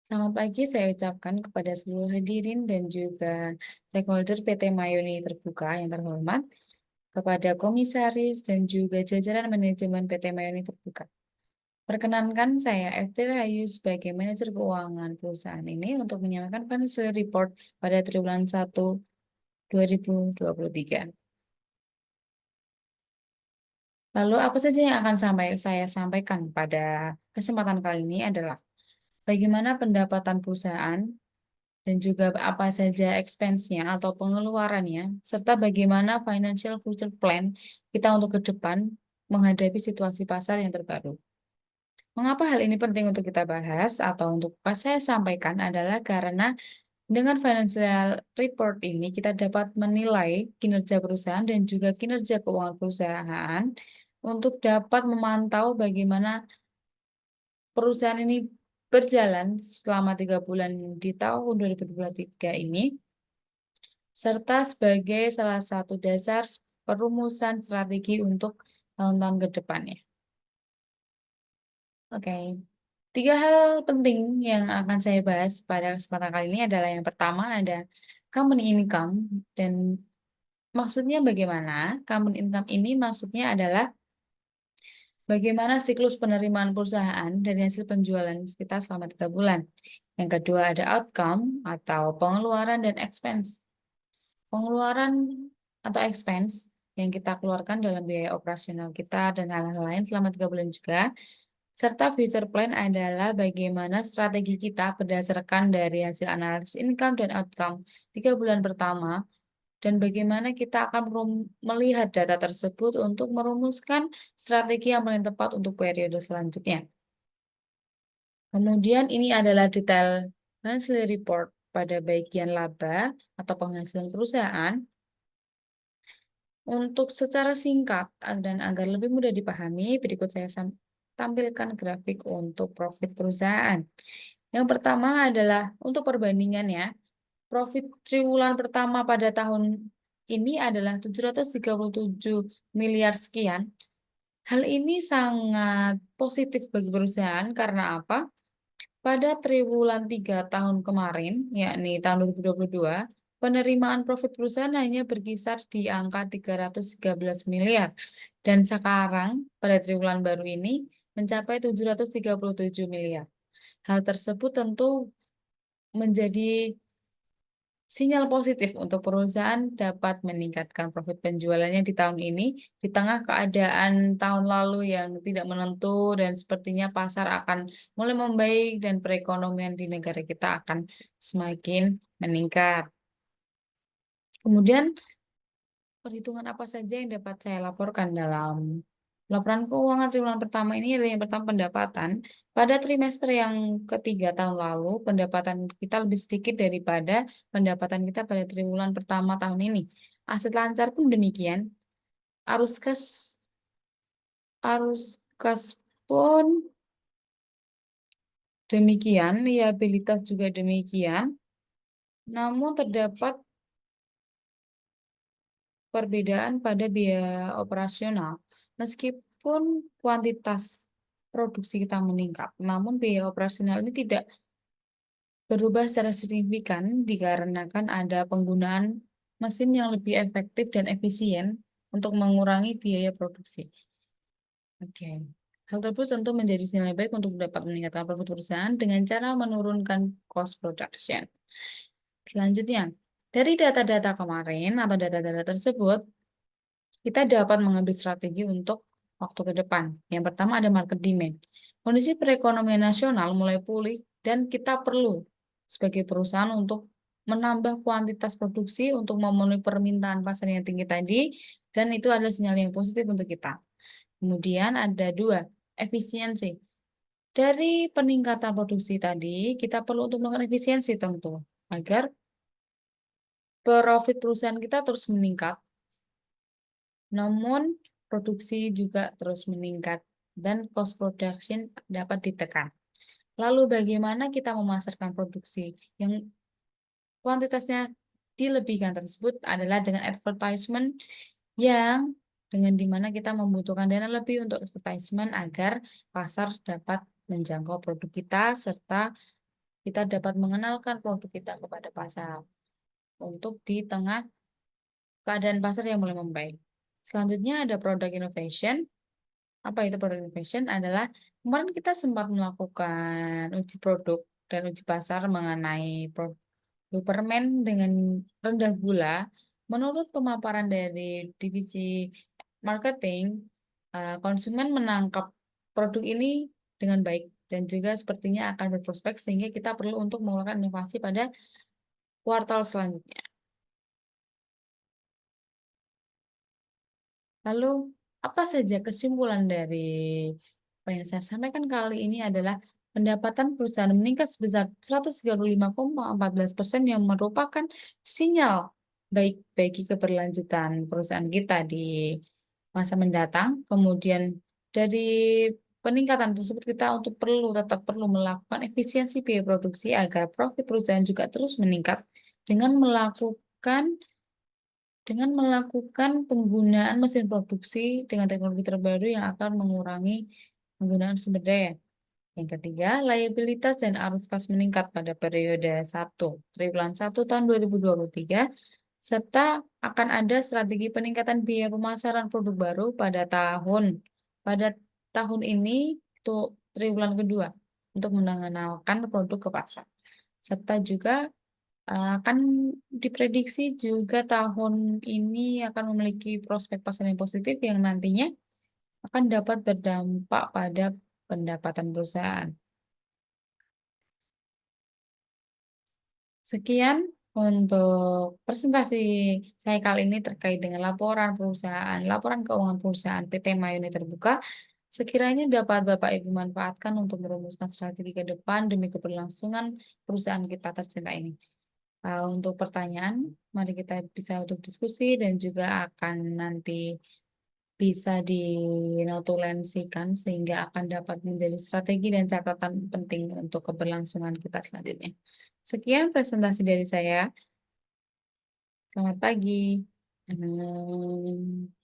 Selamat pagi saya ucapkan kepada seluruh hadirin dan juga stakeholder PT Mayoni Terbuka yang terhormat, kepada komisaris dan juga jajaran manajemen PT Mayoni Terbuka. Perkenankan saya FT Rahayu sebagai manajer keuangan perusahaan ini untuk menyampaikan financial report pada triwulan 1 2023. Lalu apa saja yang akan saya sampaikan pada kesempatan kali ini adalah bagaimana pendapatan perusahaan dan juga apa saja expense-nya atau pengeluarannya, serta bagaimana financial future plan kita untuk ke depan menghadapi situasi pasar yang terbaru. Mengapa hal ini penting untuk kita bahas atau untuk saya sampaikan adalah karena dengan financial report ini kita dapat menilai kinerja perusahaan dan juga kinerja keuangan perusahaan untuk dapat memantau bagaimana perusahaan ini berjalan selama 3 bulan di tahun 2023 ini, serta sebagai salah satu dasar perumusan strategi untuk tahun-tahun ke depannya. Oke, 3 hal penting yang akan saya bahas pada kesempatan kali ini adalah yang pertama ada company income, dan maksudnya bagaimana? Company income ini maksudnya adalah bagaimana siklus penerimaan perusahaan dari hasil penjualan kita selama 3 bulan. Yang kedua ada outcome atau pengeluaran dan expense. Pengeluaran atau expense yang kita keluarkan dalam biaya operasional kita dan hal-hal lain selama 3 bulan juga. Serta future plan adalah bagaimana strategi kita berdasarkan dari hasil analisis income dan outcome 3 bulan pertama, dan bagaimana kita akan melihat data tersebut untuk merumuskan strategi yang paling tepat untuk periode selanjutnya. Kemudian ini adalah detail financial report pada bagian laba atau penghasilan perusahaan. Untuk secara singkat dan agar lebih mudah dipahami, berikut saya tampilkan grafik untuk profit perusahaan. Yang pertama adalah untuk perbandingannya, profit triwulan pertama pada tahun ini adalah 737 miliar sekian. Hal ini sangat positif bagi perusahaan karena apa? Pada triwulan 3 tahun kemarin, yakni tahun 2022, penerimaan profit perusahaan hanya berkisar di angka 313 miliar. Dan sekarang, pada triwulan baru ini, mencapai 737 miliar. Hal tersebut tentu menjadi sinyal positif untuk perusahaan dapat meningkatkan profit penjualannya di tahun ini, di tengah keadaan tahun lalu yang tidak menentu dan sepertinya pasar akan mulai membaik dan perekonomian di negara kita akan semakin meningkat. Kemudian, perhitungan apa saja yang dapat saya laporkan dalam laporan keuangan triwulan pertama ini adalah yang pertama pendapatan. Pada trimester yang ketiga tahun lalu, pendapatan kita lebih sedikit daripada pendapatan kita pada triwulan pertama tahun ini. Aset lancar pun demikian. Arus kas arus kas pun demikian, liabilitas juga demikian. Namun terdapat perbedaan pada biaya operasional. Meskipun kuantitas produksi kita meningkat, namun biaya operasional ini tidak berubah secara signifikan dikarenakan ada penggunaan mesin yang lebih efektif dan efisien untuk mengurangi biaya produksi. Oke. Hal tersebut tentu menjadi sinyal baik untuk dapat meningkatkan profit perusahaan dengan cara menurunkan cost production. Selanjutnya, dari data-data kemarin atau data-data tersebut, kita dapat mengambil strategi untuk waktu ke depan. Yang pertama ada market demand. Kondisi perekonomian nasional mulai pulih dan kita perlu sebagai perusahaan untuk menambah kuantitas produksi untuk memenuhi permintaan pasar yang tinggi tadi, dan itu adalah sinyal yang positif untuk kita. Kemudian ada dua, efisiensi. Dari peningkatan produksi tadi, kita perlu untuk melakukan efisiensi tentu, agar profit perusahaan kita terus meningkat. Namun, produksi juga terus meningkat dan cost production dapat ditekan. Lalu bagaimana kita memasarkan produksi yang kuantitasnya dilebihkan tersebut adalah dengan advertisement, yang dengan dimana kita membutuhkan dana lebih untuk advertisement agar pasar dapat menjangkau produk kita serta kita dapat mengenalkan produk kita kepada pasar untuk di tengah keadaan pasar yang mulai membaik. Selanjutnya ada product innovation. Apa itu product innovation? Adalah kemarin kita sempat melakukan uji produk dan uji pasar mengenai produk permen dengan rendah gula. Menurut pemaparan dari divisi marketing, konsumen menangkap produk ini dengan baik dan juga sepertinya akan berprospek sehingga kita perlu untuk mengeluarkan inovasi pada kuartal selanjutnya. Lalu, apa saja kesimpulan dari apa yang saya sampaikan kali ini adalah pendapatan perusahaan meningkat sebesar 135,14% yang merupakan sinyal baik bagi keberlanjutan perusahaan kita di masa mendatang. Kemudian dari peningkatan tersebut kita tetap perlu melakukan efisiensi biaya produksi agar profit perusahaan juga terus meningkat dengan melakukan penggunaan mesin produksi dengan teknologi terbaru yang akan mengurangi penggunaan sumber daya. Yang ketiga, liabilitas dan arus kas meningkat pada periode triwulan 1 tahun 2023, serta akan ada strategi peningkatan biaya pemasaran produk baru pada tahun ini untuk triwulan kedua untuk mengenalkan produk ke pasar. Serta juga akan diprediksi juga tahun ini akan memiliki prospek pasar yang positif yang nantinya akan dapat berdampak pada pendapatan perusahaan. Sekian untuk presentasi saya kali ini terkait dengan laporan keuangan perusahaan PT Mayoni Terbuka. Sekiranya dapat Bapak Ibu manfaatkan untuk merumuskan strategi ke depan demi keberlangsungan perusahaan kita tercinta ini. Untuk pertanyaan, mari kita bisa untuk diskusi dan juga akan nanti bisa dinotulensikan sehingga akan dapat menjadi strategi dan catatan penting untuk keberlangsungan kita selanjutnya. Sekian presentasi dari saya. Selamat pagi. Hmm.